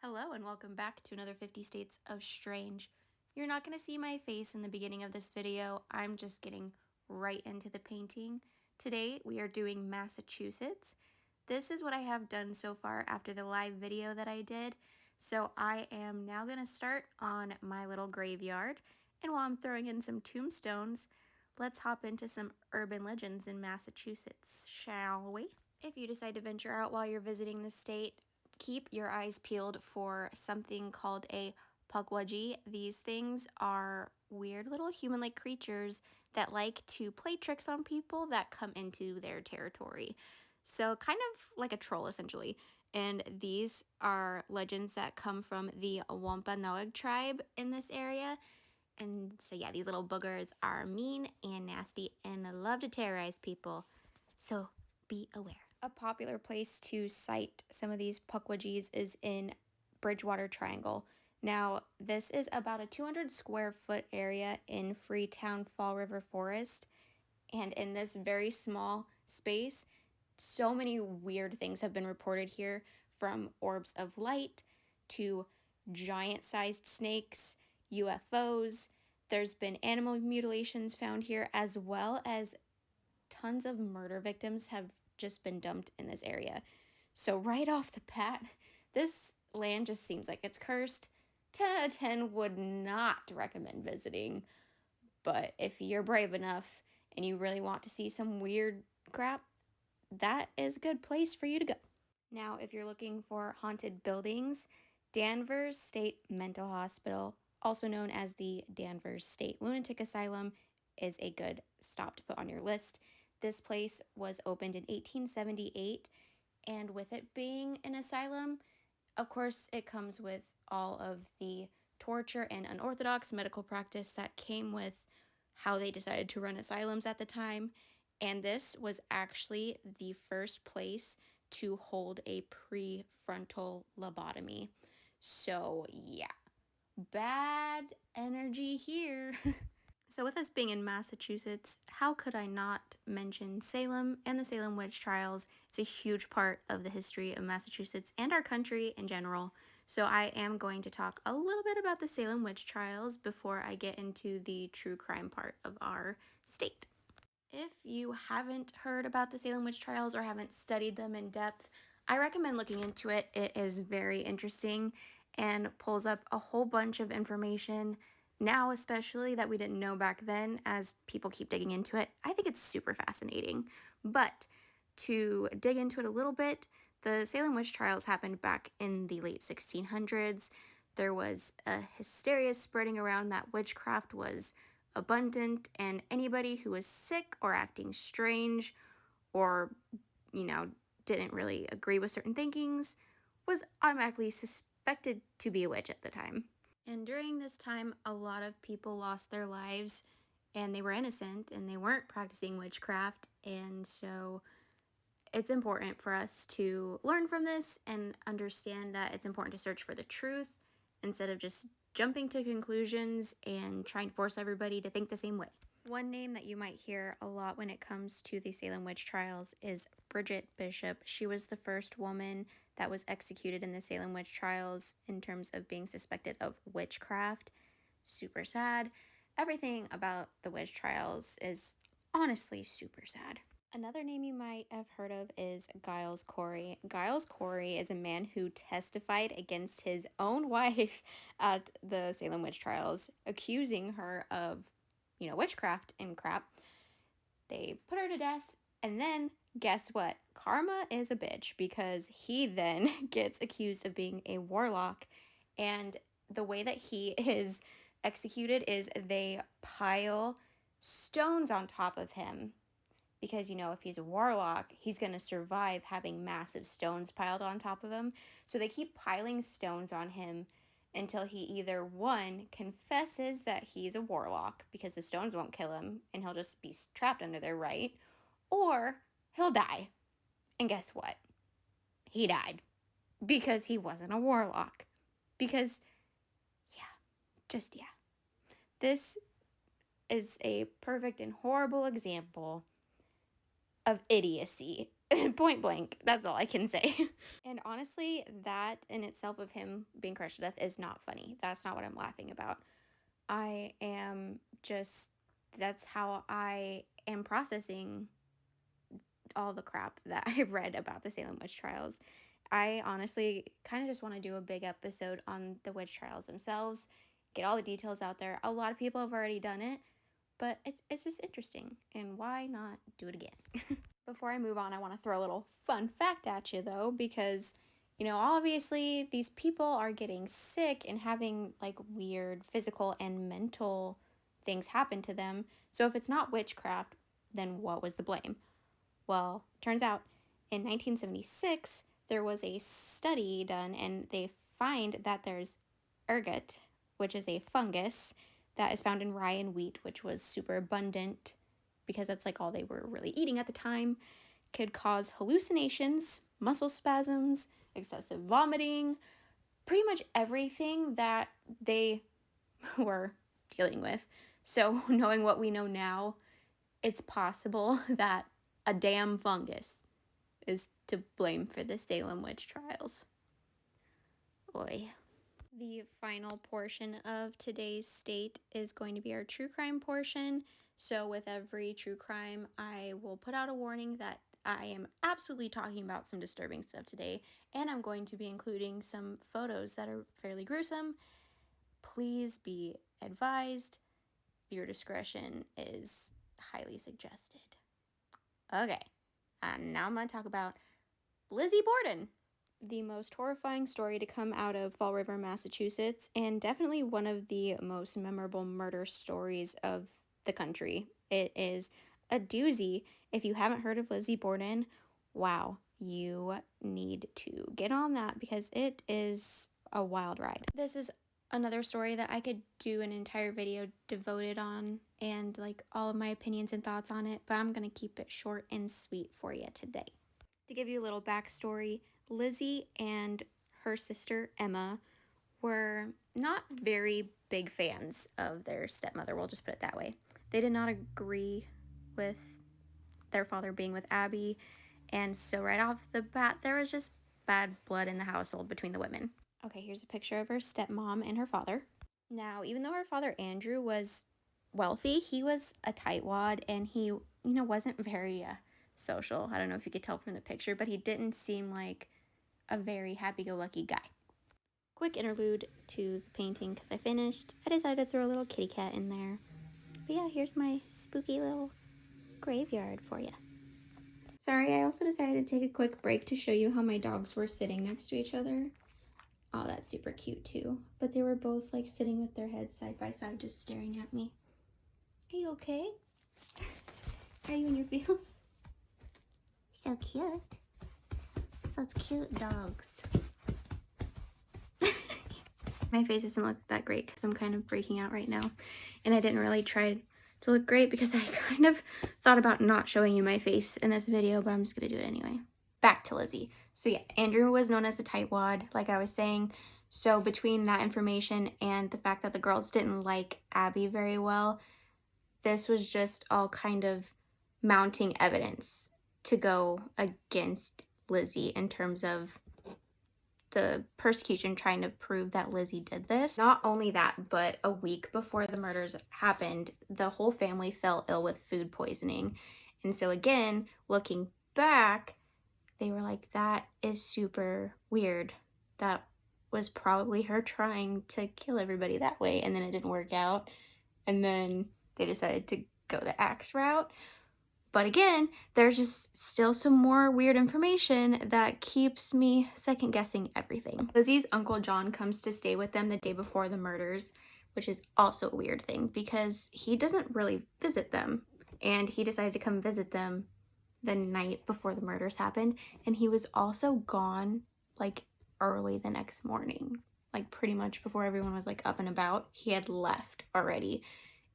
Hello and welcome back to another 50 States of Strange. You're not going to see my face in the beginning of this video. I'm just getting right into the painting. Today we are doing Massachusetts. This is what I have done so far after the live video that I did. So I am now going to start on my little graveyard. And while I'm throwing in some tombstones, let's hop into some urban legends in Massachusetts, shall we? If you decide to venture out while you're visiting the state, keep your eyes peeled for something called a pukwudgie. These things are weird little human-like creatures that like to play tricks on people that come into their territory. So kind of like a troll, essentially. And these are legends that come from the Wampanoag tribe in this area. And so yeah, these little boogers are mean and nasty and love to terrorize people. So be aware. A popular place to sight some of these pukwudgies is in Bridgewater Triangle. Now, this is about a 200 square foot area in Freetown Fall River Forest. And in this very small space, so many weird things have been reported here, from orbs of light to giant-sized snakes, UFOs. There's been animal mutilations found here, as well as tons of murder victims have just been dumped in this area. So right off the bat, this land just seems like it's cursed. 10 out of 10 would not recommend visiting. But if you're brave enough and you really want to see some weird crap, that is a good place for you to go. Now, if you're looking for haunted buildings, Danvers State Mental Hospital, also known as the Danvers State Lunatic Asylum, is a good stop to put on your list. This place was opened in 1878, and with it being an asylum, of course, it comes with all of the torture and unorthodox medical practice that came with how they decided to run asylums at the time. And this was actually the first place to hold a prefrontal lobotomy. So yeah, bad energy here. So with us being in Massachusetts, how could I not mention Salem and the Salem witch trials? It's a huge part of the history of Massachusetts and our country in general. So I am going to talk a little bit about the Salem witch trials before I get into the true crime part of our state. If you haven't heard about the Salem witch trials or haven't studied them in depth, I recommend looking into it. It is very interesting and pulls up a whole bunch of information now, especially that we didn't know back then, as people keep digging into it. I think it's super fascinating. But to dig into it a little bit, the Salem witch trials happened back in the late 1600s. There was a hysteria spreading around that witchcraft was abundant, and anybody who was sick or acting strange or, didn't really agree with certain thinkings was automatically suspected to be a witch at the time. And during this time, a lot of people lost their lives, and they were innocent and they weren't practicing witchcraft. And so it's important for us to learn from this and understand that it's important to search for the truth instead of just jumping to conclusions and trying to force everybody to think the same way. One name that you might hear a lot when it comes to the Salem witch trials is Bridget Bishop. She was the first woman that was executed in the Salem witch trials in terms of being suspected of witchcraft. Super sad. Everything about the witch trials is honestly super sad. Another name you might have heard of is Giles Corey. Giles Corey is a man who testified against his own wife at the Salem witch trials, accusing her of, witchcraft and crap. They put her to death, and then guess what? Karma is a bitch, because he then gets accused of being a warlock, and the way that he is executed is they pile stones on top of him. Because, if he's a warlock, he's going to survive having massive stones piled on top of him. So they keep piling stones on him until he either, one, confesses that he's a warlock because the stones won't kill him and he'll just be trapped under there, right? Or he'll die. And guess what? He died because he wasn't a warlock. Because, yeah. This is a perfect and horrible example of idiocy Point blank. That's all I can say. And honestly, that in itself of him being crushed to death is not funny. That's not what I'm laughing about. I am just, that's how I am processing all the crap that I've read about the Salem witch trials. I honestly kind of just want to do a big episode on the witch trials themselves, get all the details out there. A lot of people have already done it, but it's just interesting, and why not do it again? Before I move on, I want to throw a little fun fact at you though, because obviously these people are getting sick and having like weird physical and mental things happen to them. So if it's not witchcraft, then what was the blame? Well, turns out in 1976, there was a study done and they find that there's ergot, which is a fungus that is found in rye and wheat, which was super abundant because that's like all they were really eating at the time, could cause hallucinations, muscle spasms, excessive vomiting, pretty much everything that they were dealing with. So knowing what we know now, it's possible that a damn fungus is to blame for the Salem witch trials. Oy. The final portion of today's state is going to be our true crime portion. So with every true crime, I will put out a warning that I am absolutely talking about some disturbing stuff today, and I'm going to be including some photos that are fairly gruesome. Please be advised, viewer discretion is highly suggested. Okay, and now I'm going to talk about Lizzie Borden, the most horrifying story to come out of Fall River, Massachusetts, and definitely one of the most memorable murder stories of the country. It is a doozy. If you haven't heard of Lizzie Borden, wow, you need to get on that because it is a wild ride. This is another story that I could do an entire video devoted on and like all of my opinions and thoughts on it, but I'm going to keep it short and sweet for you today. To give you a little backstory, Lizzie and her sister Emma were not very big fans of their stepmother, we'll just put it that way. They did not agree with their father being with Abby, and so right off the bat, there was just bad blood in the household between the women. Okay, here's a picture of her stepmom and her father. Now, even though her father Andrew was wealthy, he was a tightwad and he, wasn't very social. I don't know if you could tell from the picture, but he didn't seem like a very happy-go-lucky guy. Quick interlude to the painting because I finished. I decided to throw a little kitty cat in there. But yeah, here's my spooky little graveyard for you. Sorry, I also decided to take a quick break to show you how my dogs were sitting next to each other. Oh, that's super cute too. But they were both like sitting with their heads side by side just staring at me. Are you okay? Are you in your feels? So cute. Such cute dogs. My face doesn't look that great because I'm kind of breaking out right now. And I didn't really try to look great because I kind of thought about not showing you my face in this video, but I'm just going to do it anyway. Back to Lizzie. So yeah, Andrew was known as a tightwad, like I was saying. So between that information and the fact that the girls didn't like Abby very well, this was just all kind of mounting evidence to go against Lizzie in terms of the persecution trying to prove that Lizzie did this. Not only that, but a week before the murders happened, the whole family fell ill with food poisoning. And so again, looking back, they were like, that is super weird. That was probably her trying to kill everybody that way, and then it didn't work out. And then they decided to go the axe route. But again, there's just still some more weird information that keeps me second guessing everything. Lizzie's Uncle John comes to stay with them the day before the murders, which is also a weird thing because he doesn't really visit them. And he decided to come visit them the night before the murders happened. And he was also gone like early the next morning, like pretty much before everyone was like up and about. He had left already.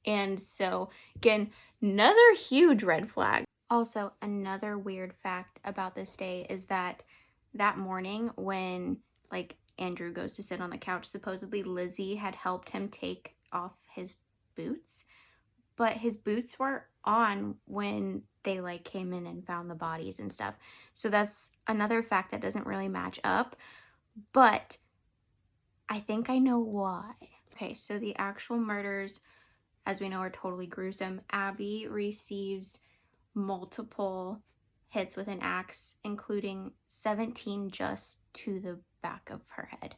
And so again, another huge red flag. Also, another weird fact about this day is that morning when like Andrew goes to sit on the couch, supposedly Lizzie had helped him take off his boots, but his boots were on when they like came in and found the bodies and stuff. So that's another fact that doesn't really match up, but I think I know why. Okay, so the actual murders, as we know, are totally gruesome. Abby receives multiple hits with an axe, including 17 just to the back of her head.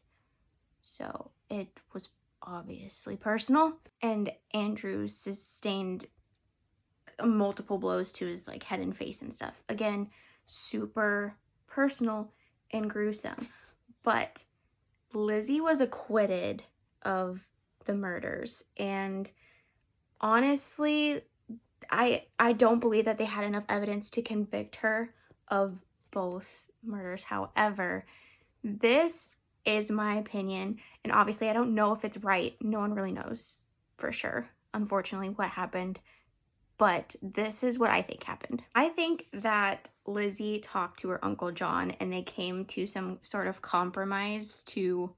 So it was obviously personal. And Andrew sustained multiple blows to his like head and face and stuff. Again, super personal and gruesome. But Lizzie was acquitted of the murders, and honestly, I don't believe that they had enough evidence to convict her of both murders. However, this is my opinion, and obviously I don't know if it's right. No one really knows for sure, unfortunately, what happened, but this is what I think happened. I think that Lizzie talked to her Uncle John and they came to some sort of compromise to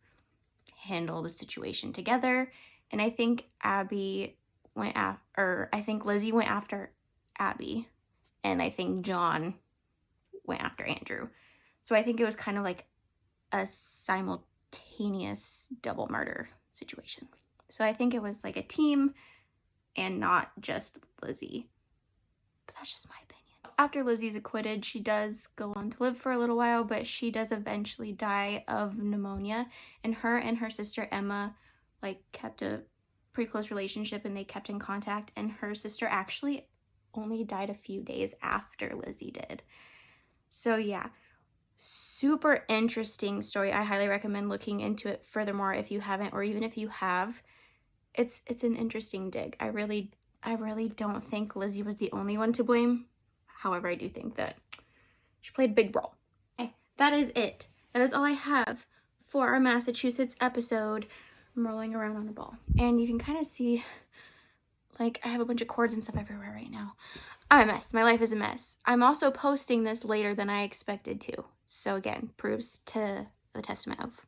handle the situation together, and I think Lizzie went after Abby, and I think John went after Andrew. So I think it was kind of like a simultaneous double murder situation. So I think it was like a team and not just Lizzie. But that's just my opinion. After Lizzie's acquitted, she does go on to live for a little while, but she does eventually die of pneumonia. And her sister Emma like kept a pretty close relationship, and they kept in contact, and her sister actually only died a few days after Lizzie did. So yeah, super interesting story. I highly recommend looking into it furthermore if you haven't, or even if you have. It's an interesting dig. I really don't think Lizzie was the only one to blame. However, I do think that she played a big role. Okay, that is it. That is all I have for our Massachusetts episode. I'm rolling around on a ball, and you can kind of see, like, I have a bunch of cords and stuff everywhere right now. I'm a mess. My life is a mess. I'm also posting this later than I expected to. So again, proves to the testament of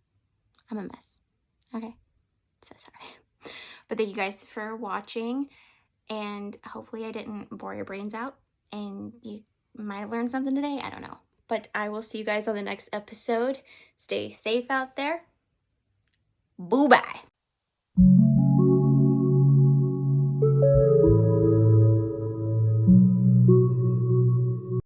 I'm a mess. Okay, so sorry. But thank you guys for watching, and hopefully I didn't bore your brains out and you might learn something today. I don't know. But I will see you guys on the next episode. Stay safe out there. Boo-bye.